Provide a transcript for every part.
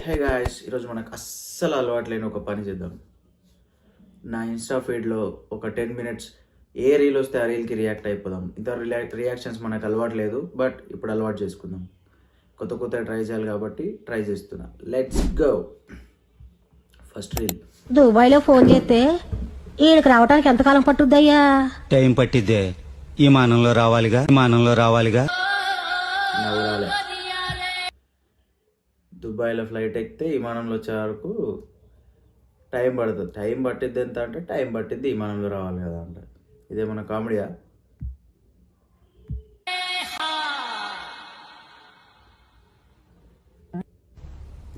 Hey guys, ఈరోజు మనకు అస్సలు అలవాట్లేని ఒక పని చేద్దాం. నా ఇన్స్టా ఫీడ్లో ఒక 10 minutes ఏ రీల్ వస్తే ఆ రీల్కి రియాక్ట్ అయిపోదాం. ఇంత రియాక్షన్స్ మనకు అలవాట్లేదు, బట్ ఇప్పుడు అలవాటు చేసుకుందాం. కొత్త కొత్త ట్రై చేయాలి కాబట్టి ట్రై చేస్తున్నా. Let's go. First reel. దుబాయ్లో ఫోన్ చేస్తే ఈయనకి రావడానికి ఎంతకాలం పట్టుద్దయ్యా? టైం పట్టిద్దే. విమానంలో రావాలిగా. నవ్వురాలే. దుబాయ్లో ఫ్లైట్ ఎక్కితే విమానంలో వచ్చే వరకు టైం పడుతుంది. టైం పట్టిద్ది ఎంత అంటే టైం పట్టిద్ది విమానంలో రావాలి కదా అంట. ఇదేమన్నా కామెడీయా?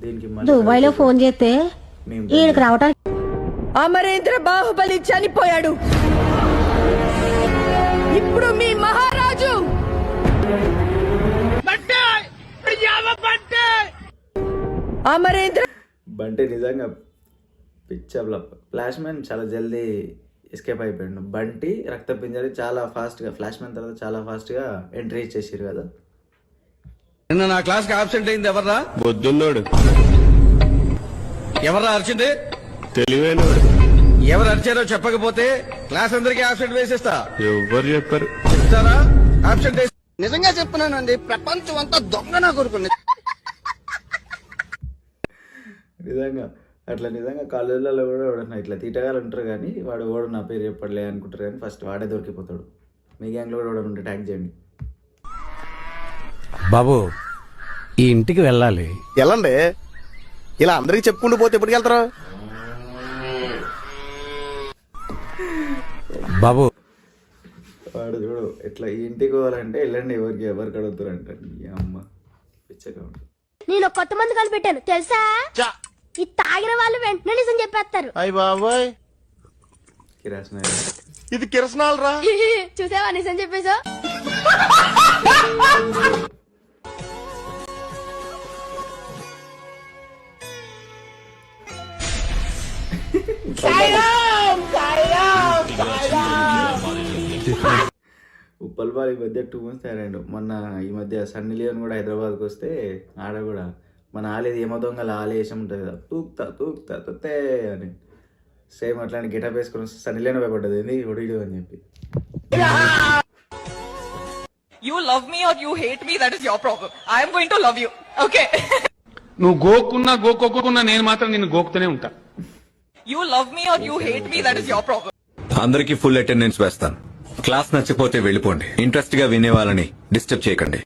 దీనికి దుబాయ్లో ఫోన్ చేస్తే ఈయనకి రావడానికి అమరేంద్ర బాహుబలి చనిపోయాడు. ఇప్పుడు మీ మహారాజు అమరేంద్ర బంటి నిజంగా పిచ్చబ్ల ఫ్లాష్ మ్యాన్ చాలా జల్దీ ఎస్కేప్ అయిపోయాడు. బంటి రక్తపింజరి చాలా ఫాస్ట్గా, ఫ్లాష్ మ్యాన్ తర్వాత చాలా ఫాస్ట్గా ఎంట్రీ ఇచ్చేసారు కదా. నిన్న నా క్లాస్కి ఆబ్సెంట్ అయింది ఎవర్రా? బొద్దున్నోడు. ఎవర్రా అరిచింది? తెలివైనోడు. ఎవరు అరిచారో చెప్పకపోతే క్లాస్ అందరికీ ఆబ్సెంట్ వేసేస్తా. ఎవరు చెప్పారు? చెప్తారా? ఆబ్సెంట్ వేసి నిజంగా చెప్తున్నానండి, ప్రపంచం అంతా దొంగ నా కొడుకుంది. నిజంగా అట్లా నిజంగా కాలేజీలలో కూడా ఎవడన్నా ఇట్లా తీటగాలు ఉంటారు, కానీ వాడు ఓడు నా పేరు చెప్పడలే అనుకుంటారు, కానీ ఫస్ట్ వాడే దొరికిపోతాడు. మీ గ్యాంగ్లో కూడా ఎవడన్నా ఉంటే ట్యాగ్ చేయండి. బాబు, ఈ ఇంటికి వెళ్ళాలి. వెళ్ళండి. ఇలా అందరికి చెప్పుకుంటూ పోతే ఎప్పటికి వెళ్తారు? బాబు, వాడు చూడు ఎట్లా ఈ ఇంటికి పోవాలంటే వెళ్ళండి, ఎవరికి అడుగుతారు అంటారు. ఈ అమ్మ పిచ్చగా ఉంటుంది. నేను కొత్త మంది కలిపెట్టాను తెలుసా? ఈ తాగిన వాళ్ళు వెంటనే నిజం చెప్పేస్తారు. అయ్య బాబోయ్, కిరాసన ఇది కిరసనాలు రా. చూసావా నిజం చెప్పేసా? ఉప్పల్ బాల్ ఈ మధ్య 2 months తయారైండు. మొన్న ఈ మధ్య సన్నీ లియోన్ కూడా హైదరాబాద్కి వస్తే ఆడ కూడా మన ఆలేది ఏమో దొంగల ఆలేసం ఉంటుంది కదా, తూక్తా తుత్తే అని సేమ్ అట్లాంటి గెటప్ వేసుకొని వస్తే సన్నీ లియోన్ భయపడ్డది, ఏంది ఒడిడు అని చెప్పి. You love me or you hate me, that is your problem. I am going to love you. Okay. నువ్వు గోక్కున్నా నేను మాత్రం నిన్ను గోకుతూనే ఉంటా. You love me or you hate me, that is your problem. అందరికి full attendance వేస్తాను. Class నచ్చిపోతే వెళ్ళిపోండి. Interest గా వినే వాళ్ళని డిస్టర్బ్ చేయకండి.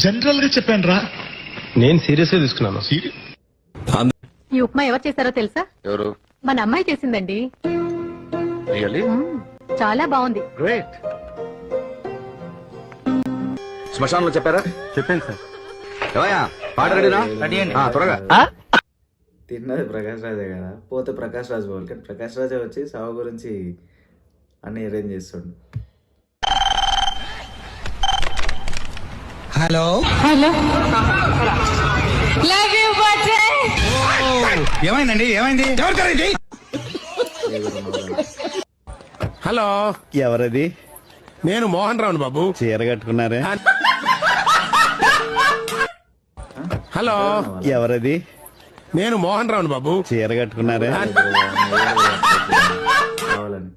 జనరల్ గా చెప్పాను రా, నేను సీరియస్ గా తీసుకున్నాను. ఈ ఉప్మా ఎవరు చేశారో తెలుసా? ఎవరు? మన అమ్మాయి చేసిందండి. రియల్లీ? చాలా బాగుంది. గ్రేట్. శ్మశానంలో చెప్పారా? చెప్పాను సార్. పాట రెడీనా? త్వరగా. తిన్నది ప్రకాష్ రాజే కదా, పోతే ప్రకాష్ రాజ్ పోవాలి, కానీ ప్రకాష్ రాజే వచ్చి సావు గురించి అన్ని అరేంజ్ చేస్తాడు. హలో ఏమైందండి? ఏమైంది? హలో, ఎవరది? నేను మోహన్ రావును బాబు. చీర కట్టుకున్నారే? హలో, ఎవరది? నేను మోహన్ రావును బాబు. చీర కట్టుకున్నారే? కావాలని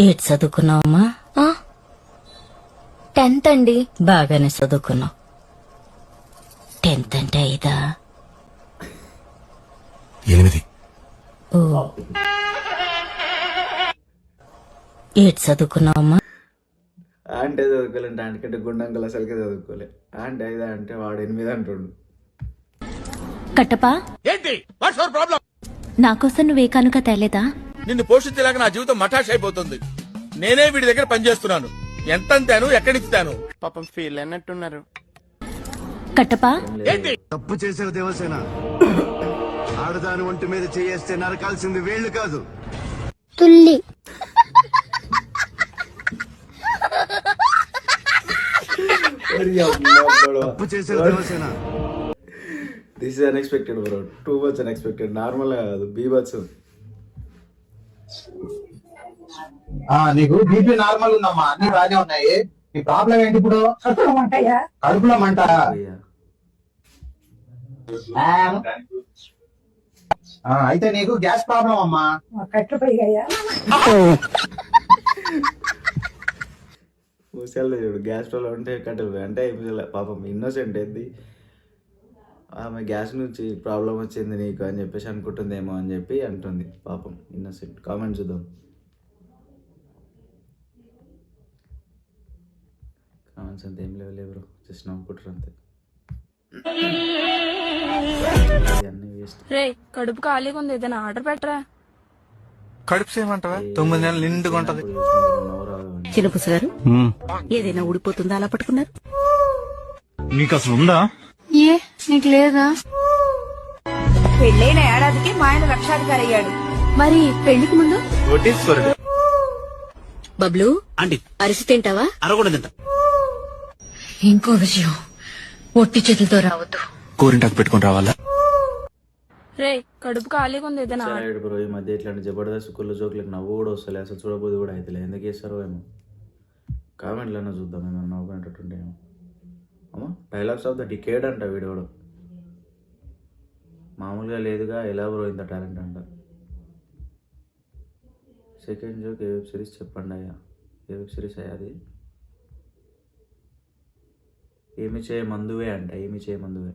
ఏడు చదువుకున్నావమ్మా? 10th అండి. బాగానే చదువుకున్నావు. 10th అంటే 5? 8. ఓ, ఏడు చదువుకున్నావమ్మా? అంటే చదువుకోలేంటే ఆంటీకంటే గుండంకల్ అసలుకే చదువుకోలే. ఆంటీ 5 అంటే వాడు 8 అంటుండు. కట్టపా, ఏంటి? What's your problem? నాకోసం నువ్వే కానుక తేలేదా? నిన్ను పోషించలేక నా జీవితం మఠాష్ అయిపోతుంది. నేనే వీడి దగ్గర పనిచేస్తున్నాను. ఎంత అంతాను, ఎక్కడిస్తాను? పాపం ఫీల్ అన్నట్టున్నారు. కట్టపా, ఏంటి? తప్పు చేశారు దేవసేన. ఆడదాని ఒంటి మీద చేయేస్తే నరకాల్సింది వేళ్లు కాదు, తుల్లి. తప్పు చేశారు Devasena. This is unexpected bro, too much unexpected. నార్మల్గా కాదు, బీభత్సం. నీకు బీపీ నార్మల్ ఉందమ్మా, అన్ని బాగానే ఉన్నాయి. నీ ప్రాబ్లం ఏంటి ఇప్పుడు? కడుపులో మంట. అయ్యా అయితే నీకు గ్యాస్ ప్రాబ్లం అమ్మా. ముసలి చూడు గ్యాస్ స్టవ్ ఉంటే కట్టెలు పోయి అంటే పాపం ఇన్నోసెంట్ ఏంది ఆమె గ్యాస్ నుంచి ప్రాబ్లం వచ్చింది నీకు అని చెప్పేసి అనుకుంటుందేమో అని చెప్పి అంటుంది పాపం ఇన్నోసెంట్. కామెంట్ చూద్దాం. కామెంట్స్ అంతా ఏం లేవు బ్రో, జస్ట్ నవ్వుకుంటారు అంతే. అన్నీ వేస్ట్. రే కడుపు ఖాళీగా ఉంది, ఏదైనా ఆర్డర్ పెట్టరా. కడుపు చేయమంటావా? 9 నెలలు నిండుగా ఉంటది. చిన్నపుస గారు ఏదైనా ఊడిపోతుందా అలా పట్టుకున్నారు? నీకు అసలు ఉందా? ఏ నీకు లేదా? పెళ్ళైన ఏడాదికి మా ఆయన లక్షాధికారి అయ్యాడు. మరి పెళ్లికి ముందు కోటీశ్వరుడు. బబ్లు అరిసి తింటావా? అరగూడదంట. ఇంకో విషయం, ఒట్టి చేతులతో రావద్దు. కూరింటాకు పెట్టుకుని రావాలా? రే కడుపు ఖాళీగా ఉంది, ఏదైనా సరే బ్రో, ఈ మధ్య ఇట్లాంటి జబర్దస్త్ కుళ్ళు జోకులకు నవ్వు కూడా వస్తలే, అసలు చూడబోదు కూడా అవుతలే. ఎందుకు వేస్తారో ఏమో. కామెంట్లన్నా చూద్దాం ఏమన్నా నవ్వుకునేటట్టుంటేమో. అమ్మా డైలాగ్స్ ఆఫ్ ద డికేడ్ అంట వీడియోడు. మామూలుగా లేదుగా, ఎలా బ్రో ఇంత టాలెంట్ అంట. సెకండ్ జోక్ ఏ వెబ్ సిరీస్ చెప్పండి అయ్యా. ఏ వెబ్ సిరీస్ అయ్యా అది? ఏమి చేయ మందువే అంట, ఏమి చేయ మందువే.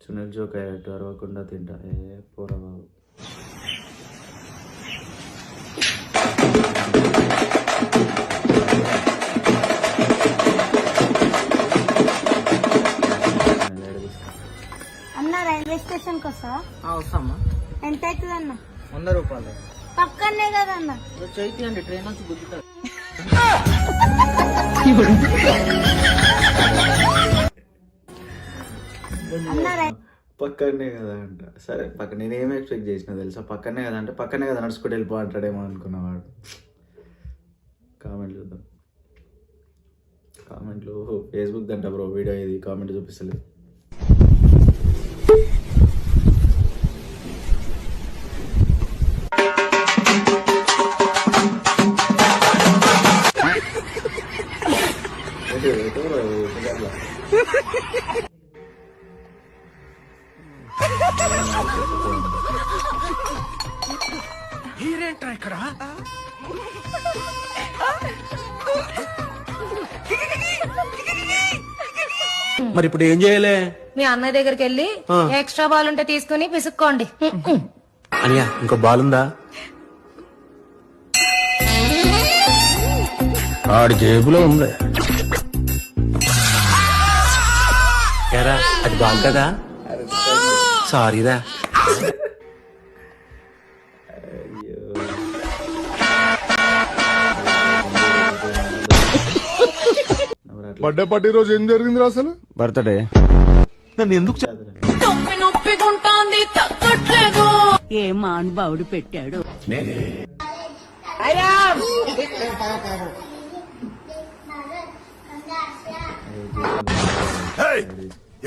సునీల్ జోక్ అయ్యాటు అరవకుండా తింటా. ఏ పోరా బాబు. అన్న రైల్వే స్టేషన్ కి వస్తా? వస్తామ్మా. ఎంత అవుతుంది అన్న? 100 రూపాయలు. పక్కనే కదన్న. చేయండి, ట్రైన్ వచ్చి గుద్దుతాడు. పక్కనే కదా అంట. సరే పక్క నేనేం ఎక్స్పెక్ట్ చేసిన తెలుసా, పక్కనే కదా అంటే పక్కనే కదా నడుచుకుంటూ వెళ్ళిపో అంటాడేమో అనుకున్నవాడు. కామెంట్ చూద్దాం. కామెంట్లు ఫేస్బుక్ దంట బ్రో వీడియో ఇది, కామెంట్ చూపిస్తలేదు. ఇక్కడ మరి ఇప్పుడు ఏం చేయాలి? మీ అన్నయ్య దగ్గరికి వెళ్ళి ఎక్స్ట్రా బాల్ ఉంటే తీసుకుని పిసుక్కోండి. అనియా ఇంకో బాలుందా? ఆడి జేబులో ఉంది. ఎరా అది బాల్ కదా? సారీరా. బర్త్డే పార్టీ రోజు ఏం జరిగింది అసలు? బర్త్డే నన్ను ఎందుకు ఏ మానుభావుడు పెట్టాడు.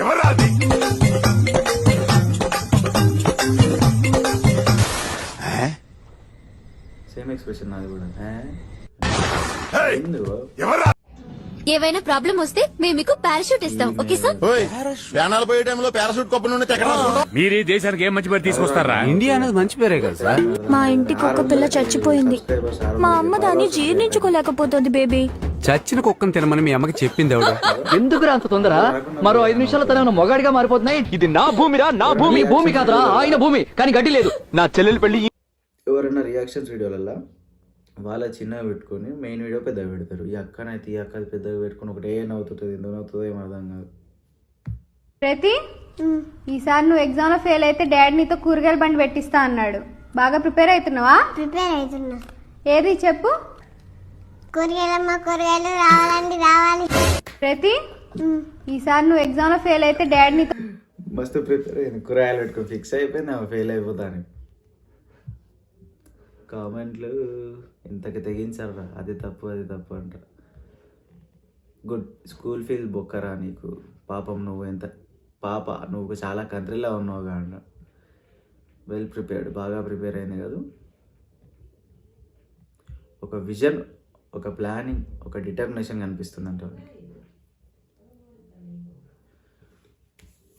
ఎవరాది? సేమ్ ఎక్స్ప్రెషన్ నాది కూడా. ఎవరా? ఏవైనా ప్రాబ్లం వస్తే మేము మీకు పారాషూట్ ఇస్తాం. Okay sir? ప్రాణాలు పోయే టైంలో పారాషూట్ కప్పు నుండి మీరు ఈ దేశానికి ఏం మంచి పేరు తీసుకొస్తారా? ఇండియా అనేది మంచి పేరే కదా సార్. మా ఇంటికి ఒక పిల్ల చచ్చిపోయింది. మా అమ్మ దాన్ని జీర్ణించుకోలేకపోతుంది బేబీ. చచ్చిన కుక్కను తినమని మీ అమ్మకి చెప్పింది ఎవడ? ఎందుకు అంత తొందర? మరో 5 నిమిషాల తన మొగాడిగా మారిపోతున్నాయి. ఇది నా భూమిరా, నా భూమి. భూమి కాదురా, ఆయన భూమి. కానీ గడ్డి లేదు. నా చెల్లెలు పెళ్లి. ఎవరైనా రియాక్షన్స్ వీడియోలలో వాళ్ళ చిన్నగా పెట్టుకొని మెయిన్ వీడియో పెద్దగా పెడతారు. ఈ అక్కనైతే ఈ అక్కది పెద్దగా పెట్టుకొని ఒకటే నవ్వుతుంటుంది. ఎందుకు నవ్వుతుందో ఏం అర్థం కాదు. ప్రతి ఈసారి నువ్వు ఎగ్జామ్ లో ఫెయిల్ అయితే డాడీ నీతో కూరగాయల బండి పెట్టిస్తా అన్నాడు. బాగా ప్రిపేర్ అవుతున్నావా? ప్రిపేర్ అవుతున్నా. ఏది చెప్పు? కూరగాయలమ్మ, కూరగాయలు రావాలండి, రావాలి. ప్రతి ఈసారి నువ్వు ఎగ్జామ్ లో ఫెయిల్ అయితే డాడీ నీతో మస్తు ప్రిపేర్ అయింది. కూరగాయలు పెట్టుకొని ఫిక్స్ అయిపోయింది ఆమె ఫెయిల్ అయిపోతాను. కామెంట్లు ఇంతకు తెగించారా, అది తప్పు అది తప్పు అంట. గుడ్ స్కూల్ ఫీజు బొక్కరా నీకు, పాపం నువ్వు ఎంత పాప, నువ్వు చాలా కంట్రీలో ఉన్నావుగా అంట. వెల్ ప్రిపేర్డ్, బాగా ప్రిపేర్ అయింది కాదు. ఒక విజన్, ఒక ప్లానింగ్, ఒక డిటర్మినేషన్ కనిపిస్తుంది అంటే.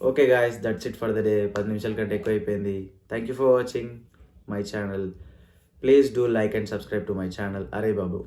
Okay guys, that's it for the day. 10 నిమిషాల కంటే ఎక్కువ అయిపోయింది. Thank you for watching my channel. Please do like and subscribe to my channel. అరే బాబు.